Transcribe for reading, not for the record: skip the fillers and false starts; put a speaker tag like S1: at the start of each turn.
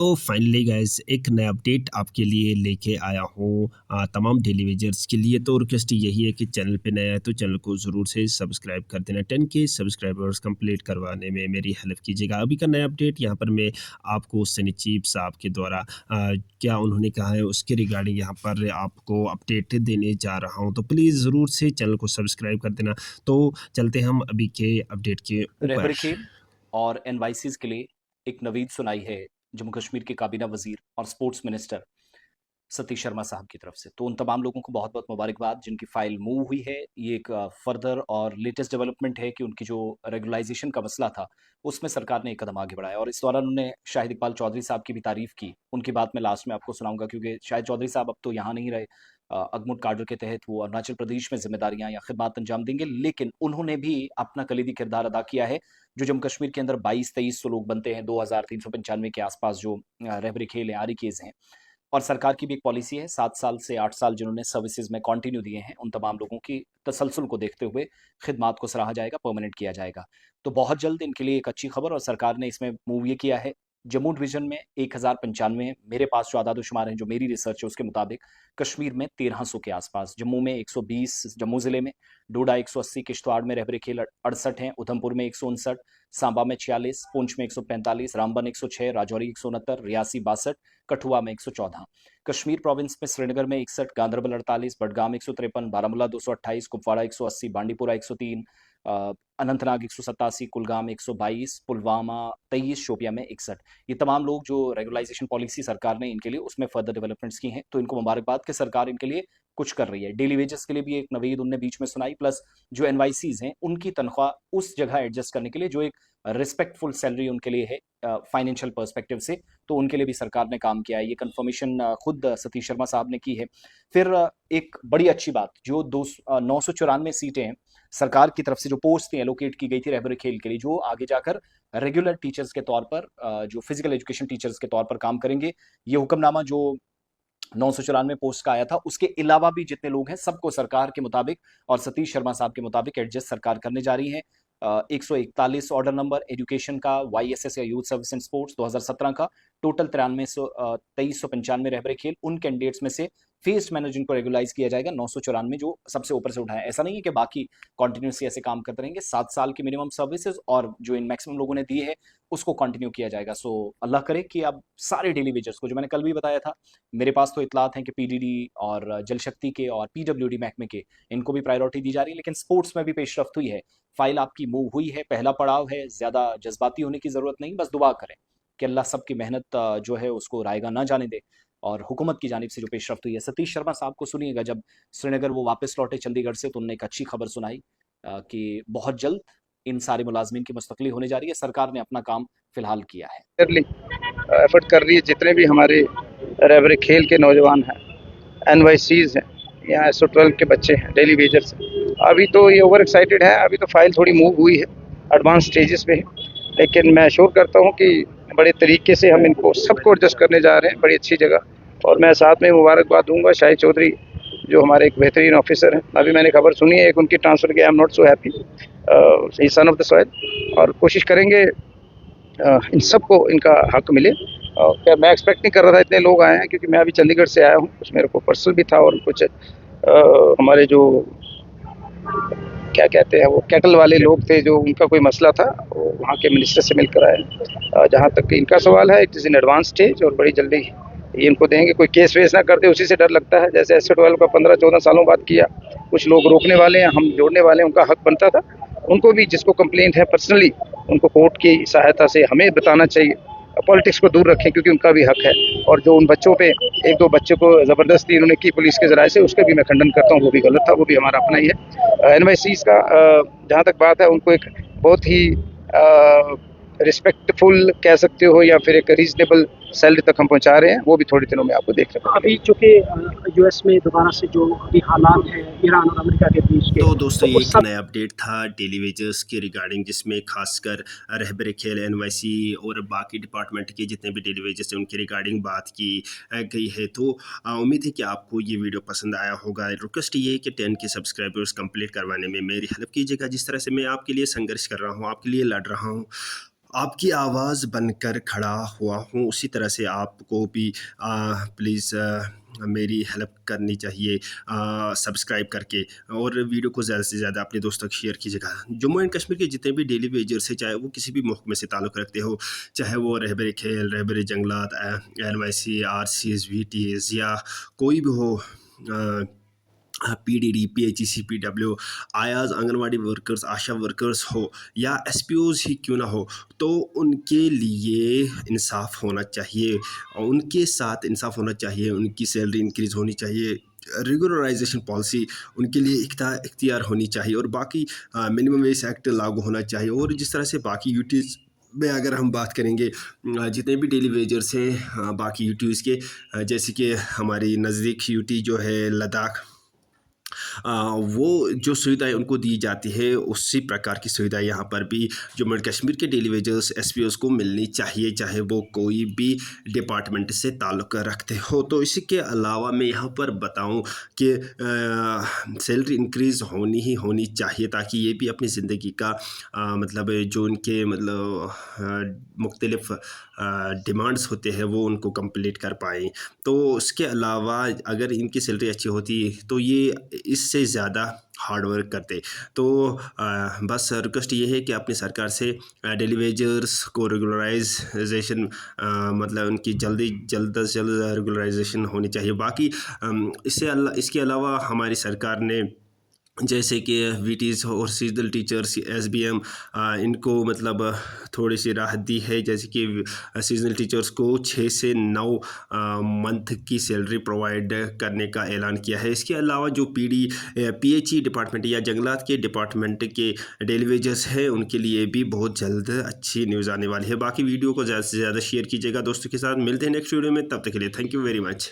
S1: तो finally guys एक नया अपडेट आपके लिए लेके आया हूँ तमाम डेली वेजर्स के लिए। तो रिक्वेस्ट यही है कि चैनल पे नया है तो चैनल को ज़रूर से सब्सक्राइब कर देना। 10 के सब्सक्राइबर्स कंप्लीट करवाने में मेरी हेल्प कीजिएगा। अभी का नया अपडेट यहाँ पर मैं आपको सनी चीफ साहब के द्वारा क्या उन्होंने कहा है उसके रिगार्डिंग यहाँ पर आपको अपडेट देने जा रहा हूँ। तो प्लीज़ ज़रूर से चैनल को सब्सक्राइब कर देना। तो चलते हम अभी के अपडेट के ऊपर।
S2: रहबरी खेल और एनवाईसीज के लिए एक नवीद सुनाई है जम्मू कश्मीर के काबीना वजीर और स्पोर्ट्स मिनिस्टर सतीश शर्मा साहब की तरफ से। तो उन तमाम लोगों को बहुत बहुत मुबारकबाद जिनकी फाइल मूव हुई है। ये एक फर्दर और लेटेस्ट डेवलपमेंट है कि उनकी जो रेगुलाइजेशन का मसला था उसमें सरकार ने एक कदम आगे बढ़ाया। और इस दौरान उन्होंने शाहिद इकबाल चौधरी साहब की भी तारीफ की। उनकी बात मैं लास्ट में आपको सुनाऊंगा क्योंकि शाहिद चौधरी साहब अब तो यहाँ नहीं रहे। अगमुट कार्डर के तहत वो अरुणाचल प्रदेश में जिम्मेदारियां या खिदमत अंजाम देंगे, लेकिन उन्होंने भी अपना कलीदी किरदार अदा किया है। जो जम्मू कश्मीर के अंदर 22-23 लोग बनते हैं, 2395 के आसपास जो रहबरी खेल हैं, आरी केज हैं। और सरकार की भी एक पॉलिसी है 7 साल से 8 साल जिन्होंने सर्विसेज में कंटिन्यू दिए हैं उन तमाम लोगों की तसलसल को देखते हुए खिदमात को सराहा जाएगा, परमानेंट किया जाएगा। तो बहुत जल्द इनके लिए एक अच्छी खबर। और सरकार ने इसमें मूव ये किया है, जम्मू डिवीजन में 1095, मेरे पास जो आदाद-ओ-शुमार हैं, जो मेरी रिसर्च है उसके मुताबिक कश्मीर में 1300 के आसपास, जम्मू में 120, जम्मू जिले में डोडा 180, किश्तवाड़ में रहबरी खेल 68 हैं, उधमपुर में 159, सांबा में 46, पुंछ में 145, रामबन 106, राजौरी 169, रियासी 62, कठुआ में 114। कश्मीर प्रोविंस में श्रीनगर में 61, गांधरबल 48, बडगाम 153, बारामूला 228, कुपवाड़ा 180, बांडीपुरा 103, अनंतनाग 187, कुलगाम 122, पुलवामा 23, शोपिया में 61। ये तमाम लोग जो रेगुलाइजेशन पॉलिसी सरकार ने इनके लिए उसमें फर्दर डेवलपमेंट्स की हैं, तो इनको मुबारकबाद कि सरकार इनके लिए कुछ कर रही है। डेली वेजेस के लिए भी एक नवीद उनने बीच में सुनाई, प्लस जो एनवाईसीज हैं उनकी तनख्वाह उस जगह एडजस्ट करने के लिए जो एक रिस्पेक्टफुल सैलरी उनके लिए है फाइनेंशियल पर्सपेक्टिव से, तो उनके लिए भी सरकार ने काम किया है। ये कंफर्मेशन खुद सतीश शर्मा साहब ने की है। फिर एक बड़ी अच्छी बात, जो 994 सीटें हैं सरकार की तरफ से जो पोस्ट थी एलोकेट की गई थी रहबरी खेल के लिए, जो आगे जाकर रेगुलर टीचर्स के तौर पर जो फिजिकल एजुकेशन टीचर्स के तौर पर काम करेंगे। ये हुक्मनामा जो 994 पोस्ट का आया था उसके अलावा भी जितने लोग हैं सबको सरकार के मुताबिक और सतीश शर्मा साहब के मुताबिक एडजस्ट सरकार करने जा रही है। 141 ऑर्डर नंबर एजुकेशन का, YSS या यूथ सर्विस एंड स्पोर्ट्स 2017 का, टोटल 2395 रहबरे खेल, उन कैंडिडेट्स में से फेस्ड मैनेजर जिनको रेगुलाइज किया जाएगा 994 जो सबसे ऊपर से उठाया। ऐसा नहीं है कि बाकी कॉन्टिन्यूसली ऐसे काम करते रहेंगे। 7 साल की मिनिमम सर्विसेज और जो इन मैक्सिमम लोगों ने दी है उसको कंटिन्यू किया जाएगा। सो अल्लाह करे कि अब सारे डेली वेजर्स को, जो मैंने कल भी बताया था, मेरे पास तो इतलात हैं कि PDD और जल शक्ति के और PWD महकमे के, इनको भी प्रायोरिटी दी जा रही है, लेकिन स्पोर्ट्स में भी पेशरफ्त हुई है। फाइल आपकी मूव हुई है, पहला पड़ाव है, ज्यादा जज्बाती होने की जरूरत नहीं, बस दुआ करें कि अल्लाह सबकी मेहनत जो है उसको रायगा ना जाने दे। और हुकूमत की जानिब से जो पेशरफ्त हुई है, सतीश शर्मा साहब को सुनिएगा जब श्रीनगर वो वापस लौटे चंडीगढ़ से, तो उन्होंने एक अच्छी खबर सुनाई कि बहुत जल्द इन सारे मुलाजमीन की मुस्तकली होने जा रही है। सरकार ने अपना काम फिलहाल किया है।
S3: एफर्ट कर रही है जितने भी हमारे रहबरे खेल के नौजवान हैं, एनवाईसीज हैं, यहाँ SO12 के बच्चे हैं, डेली वेजर्स हैं। अभी तो ये ओवर एक्साइटेड है, अभी तो फाइल थोड़ी मूव हुई है, एडवांस स्टेजेस पे है, लेकिन मैं श्योर करता हूँ कि बड़े तरीके से हम इनको सबको एडजस्ट करने जा रहे हैं, बड़ी अच्छी जगह। और मैं साथ में मुबारकबाद दूंगा शाहिद चौधरी जो हमारे एक बेहतरीन ऑफिसर हैं। अभी मैंने खबर सुनी है एक उनकी ट्रांसफ़र की, I am not so happy, he son of the soil. और कोशिश करेंगे इन सबको इनका हक मिले। क्या मैं एक्सपेक्ट नहीं कर रहा था इतने लोग आए हैं, क्योंकि मैं अभी चंडीगढ़ से आया हूँ, कुछ मेरे को पर्सनल भी था और कुछ हमारे जो क्या कहते हैं वो कैटल वाले लोग थे जो उनका कोई मसला था, वो वहाँ के मिनिस्टर से मिलकर आए। जहाँ तक इनका सवाल है, it is in advance stage और बड़ी जल्दी ये इनको देंगे। कोई केस वेस ना कर दे, उसी से डर लगता है। जैसे SO12 का 15-14 सालों बाद किया, कुछ लोग रोकने वाले हैं, हम जोड़ने वाले हैं, उनका हक बनता था। उनको भी जिसको कंप्लेंट है पर्सनली, उनको कोर्ट की सहायता से हमें बताना चाहिए। पॉलिटिक्स को दूर रखें क्योंकि उनका भी हक है। और जो उन बच्चों पे 1-2 बच्चों को ज़बरदस्ती इन्होंने की पुलिस के ज़राए से, उसका भी मैं खंडन करता हूँ, वो भी गलत था, वो भी हमारा अपना ही है। एनवाईसीज़ का जहाँ तक बात है, उनको एक बहुत ही रिस्पेक्टफुल कह सकते हो या फिर एक रीजनेबल सैलरी तक हम पहुँचा रहे हैं, वो भी थोड़े दिनों में आपको देख रहे हैं।
S4: अभी चूंकि US में दोबारा से जो अभी हालात हैं ईरान और अमेरिका के बीच के,
S1: तो दोस्तों ये
S4: तो
S1: एक नया अपडेट था डेली वेजर्स के रिगार्डिंग, जिसमें खासकर रहबरे खेल, NYC और बाकी डिपार्टमेंट के जितने भी डेली वेजर्स हैं उनके रिगार्डिंग बात की गई है। तो उम्मीद है कि आपको ये वीडियो पसंद आया होगा। रिक्वेस्ट ये है कि 10 के सब्सक्राइबर्स कंप्लीट करवाने में मेरी हेल्प कीजिएगा। जिस तरह से मैं आपके लिए संघर्ष कर रहा हूँ, आपके लिए लड़ रहा हूँ, आपकी आवाज़ बनकर खड़ा हुआ हूँ। उसी तरह से आपको भी प्लीज़ मेरी हेल्प करनी चाहिए सब्सक्राइब करके, और वीडियो को ज़्यादा से ज़्यादा अपने दोस्तों तक शेयर कीजिएगा। जम्मू एंड कश्मीर के जितने भी डेली वेजर्स हैं, चाहे वो किसी भी महकमे से ताल्लुक़ रखते हो, चाहे वो रहबर खेल, रहबर जंगलात, NYC, RCS, VTS या कोई भी हो, PDD, PHEC, PW, आयाज़, आंगनवाड़ी वर्कर्स, आशा वर्कर्स हो या SPOs ही क्यों ना हो, तो उनके लिए इंसाफ होना चाहिए, और उनके साथ इंसाफ होना चाहिए, उनकी सैलरी इंक्रीज़ होनी चाहिए, रेगुलराइजेशन पॉलिसी उनके लिए इख्तियार होनी चाहिए, और बाकी मिनिमम वेज एक्ट लागू होना चाहिए। और जिस तरह से बाकी यूटीज़ में अगर हम बात करेंगे, जितने भी डेली वेजर्स हैं बाकी यूटीज़ के, जैसे कि हमारी नज़दीक यूटी जो है लद्दाख, वो जो सुविधाएँ उनको दी जाती है, उसी प्रकार की सुविधाएँ यहाँ पर भी जम्मू एंड कश्मीर के डेली वेजर्स SPOs को मिलनी चाहिए, चाहे वो कोई भी डिपार्टमेंट से ताल्लुक़ रखते हो। तो इसी के अलावा मैं यहाँ पर बताऊँ कि सैलरी इंक्रीज़ होनी ही होनी चाहिए, ताकि ये भी अपनी ज़िंदगी का मतलब जो उनके मतलब मुख्तलिफ़ डिमांड्स होते हैं वो उनको कंप्लीट कर पाएँ। तो उसके अलावा अगर इनकी सैलरी अच्छी होती तो ये इससे ज़्यादा हार्ड वर्क करते। तो बस रिक्वेस्ट ये है कि अपनी सरकार से डेली वेजर्स को रेगुलराइजेशन मतलब उनकी जल्द से जल्द रेगुलराइजेशन होनी चाहिए। बाकी इसके अलावा हमारी सरकार ने जैसे कि VTs और सीजनल टीचर्स SBM, इनको मतलब थोड़ी सी राहत दी है, जैसे कि सीजनल टीचर्स को 6 से 9 मंथ की सैलरी प्रोवाइड करने का ऐलान किया है। इसके अलावा जो PHE डिपार्टमेंट या जंगलात के डिपार्टमेंट के डेली वेजर्स हैं, उनके लिए भी बहुत जल्द अच्छी न्यूज़ आने वाली है। बाकी वीडियो को ज़्यादा से ज़्यादा शेयर कीजिएगा दोस्तों के साथ। मिलते हैं नेक्स्ट वीडियो में, तब तक के लिए थैंक यू वेरी मच।